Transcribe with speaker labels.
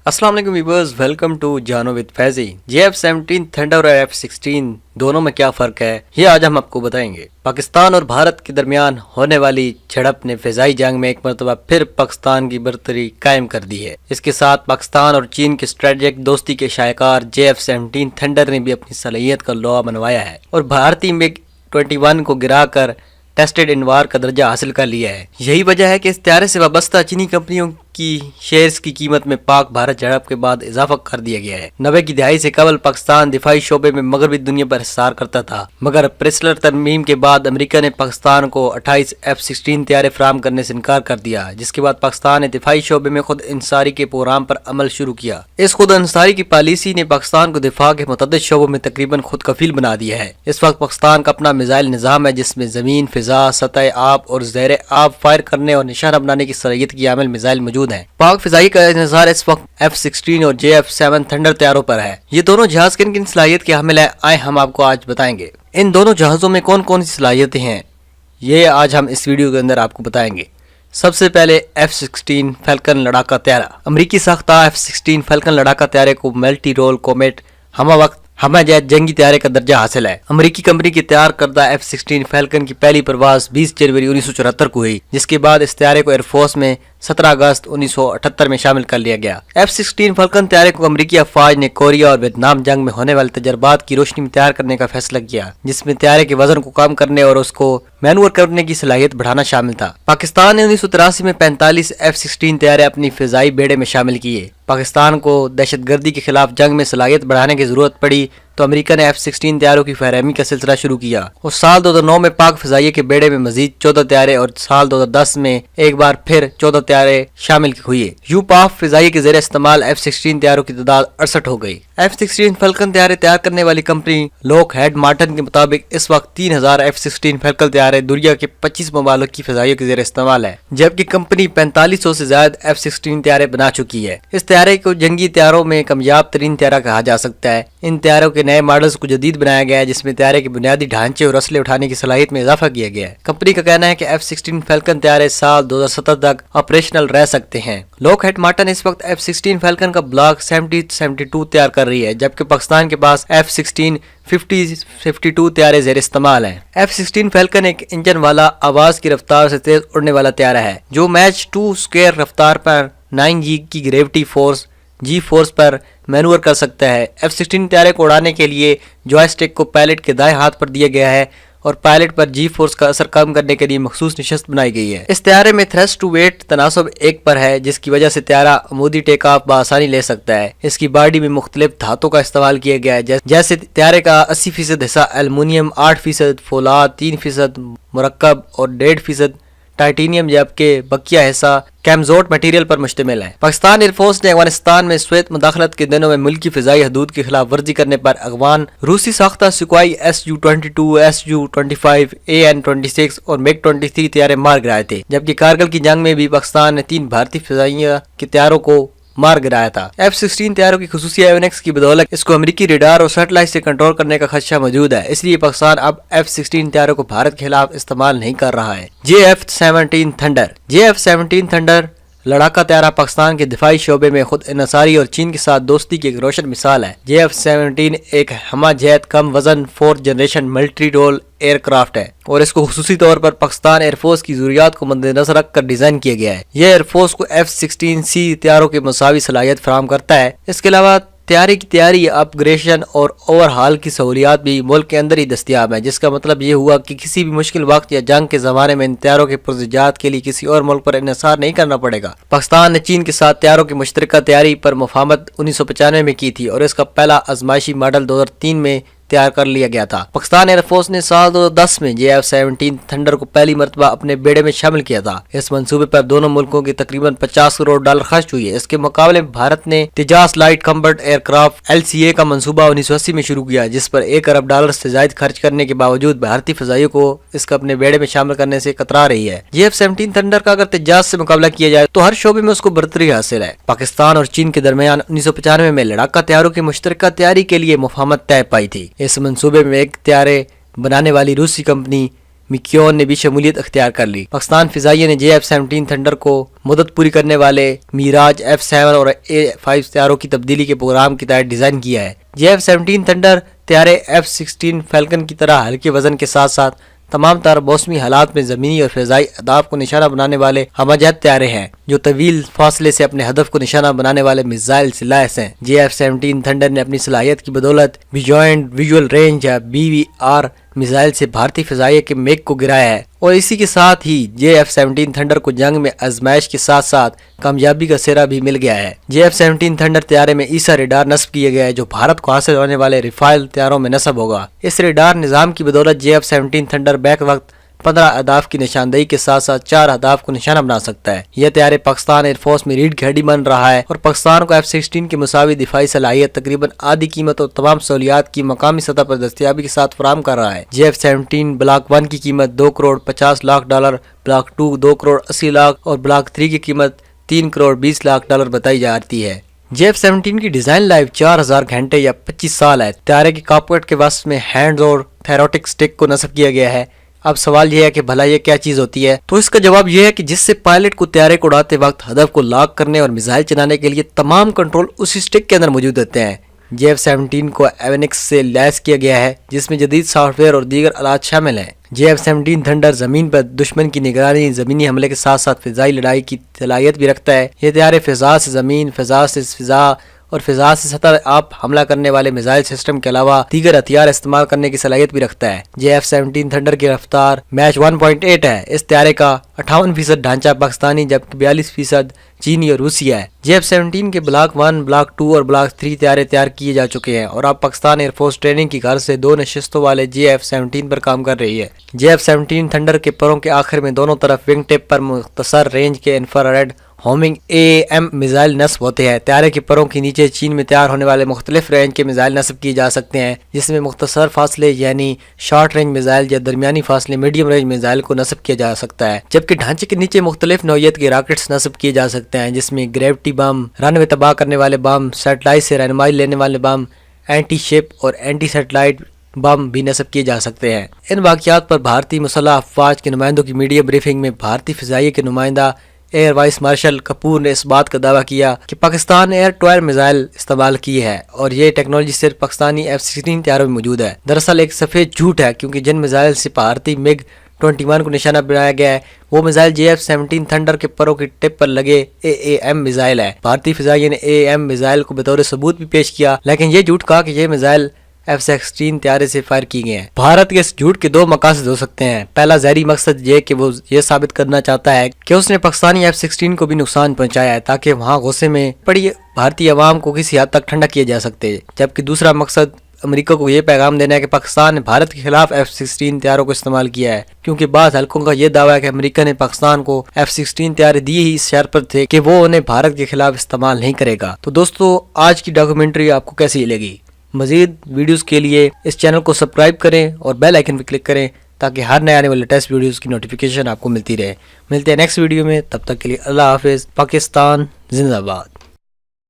Speaker 1: अस्सलाम वालेकुम viewers, welcome to जानो विद फैजी। JF-17 थंडर और F-16 दोनों में क्या फ़र्क है ये आज हम आपको बताएंगे। पाकिस्तान और भारत के दरमियान होने वाली झड़प ने फ़िज़ाई जंग में एक मरतबा फिर पाकिस्तान की बरतरी कायम कर दी है। इसके साथ पाकिस्तान और चीन के स्ट्रेटेजिक दोस्ती के शायकार JF-17 थंडर ने भी अपनी सलाहियत का लोहा मनवाया है और भारतीय MiG-21 को गिरा कर टेस्टेड इन वार का दर्जा हासिल कर लिया है। यही वजह है कि इस त्यारे से वाबस्ता चीनी कंपनियों की शेयर्स की कीमत में पाक भारत झड़प के बाद इजाफा कर दिया गया है। 90 की दहाई से कबल पाकिस्तान दिफाई शोबे में मगरबी दुनिया पर हिसार करता था, मगर प्रिस्लर तरमीम के बाद अमेरिका ने पाकिस्तान को 28 F-16 त्यारे फराम करने से इनकार कर दिया, जिसके बाद पाकिस्तान ने दिफाई शोबे में खुद इंसारी के प्रोग्राम पर अमल शुरू किया। इस खुद इंसारी की पॉलिसी ने पाकिस्तान को दिफा के मुतअद्दिद शोबों में तकरीबन खुद कफील बना दिया है। इस वक्त पाकिस्तान का अपना मिसाइल निज़ाम है, जिसमें जमीन, फिजा, सतह आब और ज़ेर आब फायर करने और निशाना बनाने की सलाहियत की आमिल मिसाइल मौजूद है। पाक फिजाई का इंतजार इस वक्त F-16 और JF-7 थंडर तैयारों पर है। ये दोनों जहाज किन किन सलाहियत के हामिल है, आए हम आपको आज बताएंगे। इन दोनों जहाज़ों में कौन कौन सी सलाहियतें हैं ये आज हम इस वीडियो के अंदर आपको बताएंगे। सबसे पहले F-16 फैल्कन लड़ाका त्यारा। अमरीकी साख्ता F-16 फैल्कन लड़ाका त्यारे को मल्टी रोल कॉमेट हमा जैद जंगी त्यारे का दर्जा हासिल है। अमरीकी कंपनी की तैयार करदा F-16 फैल्कन की पहली परवाज 20 जनवरी 1974 को हुई, जिसके बाद इस त्यारे को एयरफोर्स में 17 अगस्त 1978 में शामिल कर लिया गया। F-16 फैल्कन त्यारे को अमरीकी अफवाज ने कोरिया और वियतनाम जंग में होने वाले तजर्बात की रोशनी में तैयार करने का फैसला किया, जिसमें त्यारे के वजन को कम करने और उसको मैनूवर करने की सलाहियत बढ़ाना शामिल था। पाकिस्तान ने 1983 में 45 F-16 त्यारे अपनी फिजाई बेड़े में शामिल किए। पाकिस्तान को दहशतगर्दी के खिलाफ जंग में सलाहियत बढ़ाने की जरूरत पड़ी तो अमेरिका ने F-16 त्यारों की फहरमी का सिलसिला शुरू किया और साल 2009 में पाक फिजाइये के बेड़े में मजीद 14 त्यारे और साल 2010 में एक बार फिर 14 त्यारे शामिल हुए। यूं पाक फिजाइये के ज़रिए इस्तेमाल F-16 त्यारों की तादाद 68 हो गई। F-16 फैल्कन त्यारे तैयार करने वाली कंपनी लॉकहीड मार्टिन के मुताबिक इस वक्त 3000 F-16 फैल्कन त्यारे दुनिया के 25 ममालिक की फिजाइयों के ज़रिए इस्तेमाल है, जबकि कंपनी 4500 से ज्यादा F-16 त्यारे बना चुकी है। इस त्यारे को जंगी त्यारों में कामयाब तरीन त्यारा कहा जा सकता है। इन त्यारों के नए मॉडल्स को जदीद बनाया गया है, जिसमें त्यारे के बुनियादी ढांचे और असले उठाने की सलाहियत में इजाफा किया गया है। कंपनी का कहना है कि F-16 फैल्कन त्यारे साल 2017 तक ऑपरेशनल रह सकते हैं। लॉकहीड मार्टिन इस वक्त F-16 फैल्कन का ब्लॉक 70-72 तैयार कर रही है, जबकि पाकिस्तान के पास F-16 50-52 त्यारे ज़ेर इस्तेमाल हैं। F-16 फैल्कन एक इंजन वाला आवाज की रफ्तार से तेज उड़ने वाला त्यारा है, जो मैच 2 स्क्वायर रफ्तार पर 9G की ग्रेविटी फोर्स जी फोर्स पर मैनूवर कर सकता है। F-16 त्यारे को उड़ाने के लिए जॉयस्टिक को पायलट के दाएं हाथ पर दिया गया है और पायलट पर जी फोर्स का असर कम करने के लिए मखसूस नशस्त बनाई गई है। इस त्यारे में थ्रस्ट टू वेट तनासब 1 पर है, जिसकी वजह से त्यारा अमूदी टेक ऑफ बआसानी ले सकता है। इसकी बॉडी में मुख्तलिफ धातों का इस्तेमाल किया गया है, जैसे त्यारे का 80% हिस्सा एल्युमिनियम, 8% फौलाद, 3% मुरक्कब और 1.5% टाइटेनियम, जबकि बकिया हिस्सा कैमजोट मटेरियल पर मुश्तमिल है। पाकिस्तान एयरफोर्स ने अफगानिस्तान में स्वेत मुदाखलत के दिनों में मुल्की फिजाई हदूद की खिलाफ वर्जी करने पर अफगान रूसी साख्ता सुखोई Su-22, Su-25, AN-26 और MiG-23 त्यारे मार गिराए थे, जबकि कारगिल की जंग में भी पाकिस्तान ने 3 भारतीय फिजाइया के त्यारों को मार गिराया था। F-16 त्यारों की खुसूसी एवियनिक्स की बदौलत इसको अमेरिकी रेडार और सैटेलाइट से कंट्रोल करने का खदशा मौजूद है, इसलिए पाकिस्तान अब F-16 त्यारों को भारत के खिलाफ इस्तेमाल नहीं कर रहा है। JF-17 Thunder. JF-17 थंडर लड़ाका त्यारा पाकिस्तान के दिफाई शोबे में खुद इंसारी और चीन के साथ दोस्ती की एक रोशन मिसाल है। JF-17 एक हमा जैद कम वजन 4th generation multi role aircraft है और इसको खुसूसी तौर पर पाकिस्तान एयरफोर्स की जरूरियात को मद्देनजर रखकर डिजाइन किया गया है। यह एयरफोर्स को F-16C त्यारों के मुसावी सलाहियत फराहम करता है। इसके अलावा त्यारे की तैयारी, अपग्रेडेशन और ओवरहाल की सहूलियात भी मुल्क के अंदर ही दस्तियाब है, जिसका मतलब ये हुआ कि किसी भी मुश्किल वक्त या जंग के जमाने में इन त्यारों के पुरजजात के लिए किसी और मुल्क पर इन्हिसार नहीं करना पड़ेगा। पाकिस्तान ने चीन के साथ त्यारों की मुश्तरका तैयारी पर मुफाहमत 1995 में की थी और इसका पहला आजमाइशी मॉडल 2003 में तैयार कर लिया गया था। पाकिस्तान एयरफोर्स ने साल 2010 में JF-17 थंडर को पहली मरतबा अपने बेड़े में शामिल किया था। इस मंसूबे पर दोनों मुल्कों की तकरीबन 50 करोड़ डॉलर खर्च हुई है। इसके मुकाबले में भारत ने Tejas light combat aircraft LCA का मंसूबा 1980 में शुरू किया, जिस पर $1 अरब से ज्यादा खर्च करने के बावजूद भारतीय फिजाइयों को इसका अपने बेड़े में शामिल करने से कतरा रही है। JF-17 थंडर का अगर तेजास से मुकाबला किया जाए तो हर शोबे में उसको बरतरी हासिल है। पाकिस्तान और चीन के दरमियान 1995 में लड़ाका त्यारों की मुश्तरका तैयारी के लिए मुफाहमत तय पाई थी। इस मंसूबे में एक त्यारे बनाने वाली रूसी कंपनी میکیون نے بھی شمولیت اختیار کر لی۔ پاکستان فضائیہ نے JF-17 تھنڈر کو مدت پوری کرنے والے میراج F7 اور A5 طیاروں کی تبدیلی کے پروگرام کے تحت ڈیزائن کیا ہے۔ JF-17 تھنڈر طیارے F-16 فیلکن کی طرح ہلکے وزن کے ساتھ ساتھ تمام طرح موسمی حالات میں زمینی اور فضائی اہداف کو نشانہ بنانے والے ہمہ جہت طیارے ہیں جو طویل فاصلے سے اپنے ہدف کو نشانہ بنانے والے میزائل سے لیس ہیں۔ JF-17 تھنڈر نے اپنی صلاحیت کی بدولت بیونڈ ویژول رینج یا BVR میزائل سے بھارتی فضائیہ کے میک کو گرایا ہے، اور اسی کے ساتھ ہی JF-17 تھنڈر کو جنگ میں آزمائش کے ساتھ ساتھ کامیابی کا سہرا بھی مل گیا ہے۔ JF-17 تھنڈر طیارے میں ایسا ریڈار نصب کیا گیا ہے جو بھارت کو حاصل ہونے والے رفائل طیاروں میں نصب ہوگا۔ اس ریڈار نظام کی بدولت JF-17 تھنڈر بیک وقت 15 اہداف کی نشاندہی کے ساتھ ساتھ 4 اہداف کو نشانہ بنا سکتا ہے۔ یہ طیارے پاکستان ایئر فورس میں ریڑھ کی ہڈی بن رہا ہے اور پاکستان کو F-16 کے مساوی دفاعی صلاحیت تقریباً آدھی قیمت اور تمام سہولیات کی مقامی سطح پر دستیابی کے ساتھ فراہم کر رہا ہے۔ JF-17 بلاک 1 کی قیمت $2,50,00,000، بلاک 2 $2,80,00,000 اور بلاک 3 کی قیمت $3,20,00,000 بتائی جاتی ہے۔ JF-17 کی ڈیزائن لائف 4000 گھنٹے یا 25 سال ہے۔ طیارے کی کاکپٹ کے وسط میں ہینڈز اور تھیروٹک سٹک کو نصب کیا گیا ہے۔ اب سوال یہ ہے کہ بھلا یہ کیا چیز ہوتی ہے؟ تو اس کا جواب یہ ہے کہ جس سے پائلٹ کو طیارے کو اڑاتے وقت ہدف کو لاک کرنے اور میزائل چلانے کے لیے تمام کنٹرول اسی سٹک کے اندر موجود ہوتے ہیں۔ JF-17 کو ایونکس سے لیس کیا گیا ہے جس میں جدید سافٹ ویئر اور دیگر آلات شامل ہیں۔ JF-17 تھنڈر زمین پر دشمن کی نگرانی، زمینی حملے کے ساتھ ساتھ فضائی لڑائی کی صلاحیت بھی رکھتا ہے۔ یہ طیارے فضا سے زمین، فضا سے فضا اور فضا سے سطح آپ حملہ کرنے والے میزائل سسٹم کے علاوہ دیگر ہتھیار استعمال کرنے کی صلاحیت بھی رکھتا ہے۔ JF-17 تھنڈر کی رفتار میچ 1.8 ہے۔ اس طیارے کا 58% ڈھانچہ پاکستانی جبکہ 42% چینی اور روسی ہے۔ JF-17 کے بلاک 1، بلاک 2 اور بلاک 3 طیارے تیار کیے جا چکے ہیں اور اب پاکستان ایئر فورس ٹریننگ کی غرض سے 2 نشستوں والے JF-17 پر کام کر رہی ہے۔ JF-17 تھنڈر کے پروں کے آخر میں دونوں طرف ونگ ٹپ پر مختصر رینج کے انفراریڈ ہومنگ AAM میزائل نصب ہوتے ہیں۔ طیارے کے پروں کے نیچے چین میں تیار ہونے والے مختلف رینج کے میزائل نصب کیے جا سکتے ہیں، جس میں مختصر فاصلے یعنی شارٹ رینج میزائل یا درمیانی فاصلے میڈیم رینج میزائل کو نصب کیا جا سکتا ہے، جبکہ ڈھانچے کے نیچے مختلف نوعیت کے راکٹس نصب کیے جا سکتے ہیں، جس میں گریوٹی بم، رن وے تباہ کرنے والے بم، سیٹلائٹ سے رہنمائی لینے والے بم، اینٹی شپ اور اینٹی سیٹلائٹ بم بھی نصب کیے جا سکتے ہیں۔ ان واقعات پر بھارتی مسلح افواج کے نمائندوں کی میڈیا بریفنگ میں بھارتی فضائیہ کے نمائندہ ایئر وائس مارشل کپور نے اس بات کا دعویٰ کیا کہ پاکستان نے ایئر 12 میزائل استعمال کی ہے اور یہ ٹیکنالوجی صرف پاکستانی F-16 طیاروں میں موجود ہے۔ دراصل ایک سفید جھوٹ ہے، کیونکہ جن میزائل سے بھارتی MiG-21 کو نشانہ بنایا گیا ہے وہ میزائل JF-17 تھنڈر کے پروں کی ٹپ پر لگے AAM میزائل ہے۔ بھارتی فضائیہ نے AAM میزائل کو بطور ثبوت بھی پیش کیا، لیکن یہ جھوٹ کہا کہ یہ میزائل F-16 طیارے سے فائر کی گئے ہیں۔ بھارت کے اس جھوٹ کے 2 مقاصد ہو سکتے ہیں۔ پہلا ظاہری مقصد یہ کہ وہ یہ ثابت کرنا چاہتا ہے کہ اس نے پاکستانی F-16 کو بھی نقصان پہنچایا ہے تاکہ وہاں غصے میں پڑی بھارتی عوام کو کسی حد تک ٹھنڈا کیا جا سکتے، جبکہ دوسرا مقصد امریکہ کو یہ پیغام دینا ہے کہ پاکستان نے بھارت کے خلاف F-16 طیاروں کو استعمال کیا ہے، کیونکہ بعض حلقوں کا یہ دعویٰ ہے کہ امریکہ نے پاکستان کو F-16 طیارے دیے ہی اس شرط پر تھے کہ وہ انہیں بھارت کے خلاف استعمال نہیں کرے گا۔ تو دوستو، آج کی ڈاکومنٹری آپ کو کیسی لگی؟ مزید ویڈیوز کے لیے اس چینل کو سبسکرائب کریں اور بیل آئیکن پہ کلک کریں تاکہ ہر نئے آنے والے لیٹسٹ ویڈیوز کی نوٹیفیکیشن آپ کو ملتی رہے۔ ملتے ہیں نیکسٹ ویڈیو میں، تب تک کے لیے اللہ حافظ۔ پاکستان زندہ باد۔